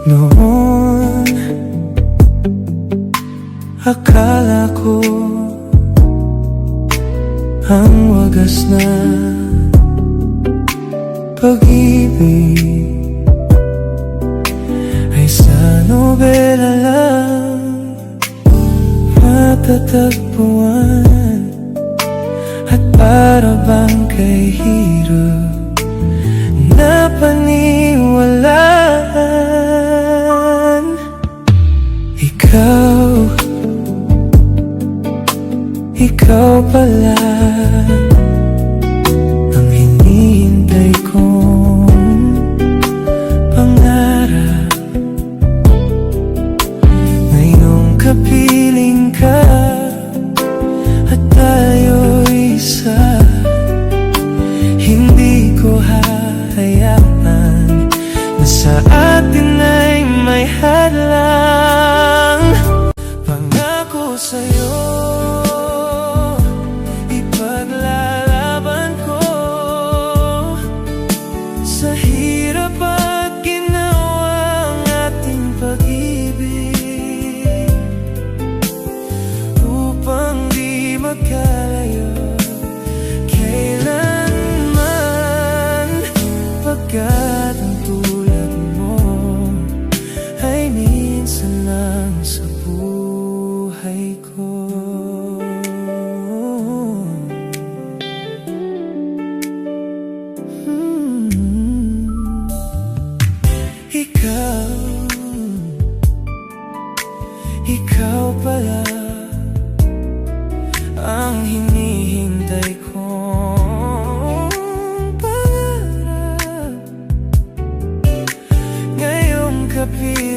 Noon, akala ko ang wagas na pag-ibig ay sa nobela lang matatagpuan, at para bang kay hirap na paniwalaan. Ikaw pala ang hinihintay kong pangarap. Ngayong kapiling ka at tayo'y isa, hindi ko hahayaan na sa atin ay may hadlang. Pangako sa'yo, ipaglalaban ko sa hirap at ginawa ang ating pag-ibig, upang di magkalayo kailanman, pagkat ang tulad mo ay minsan lang sa buhay ko. Ikaw pala ang hinihintay kong pangarap. Ngayong kapiling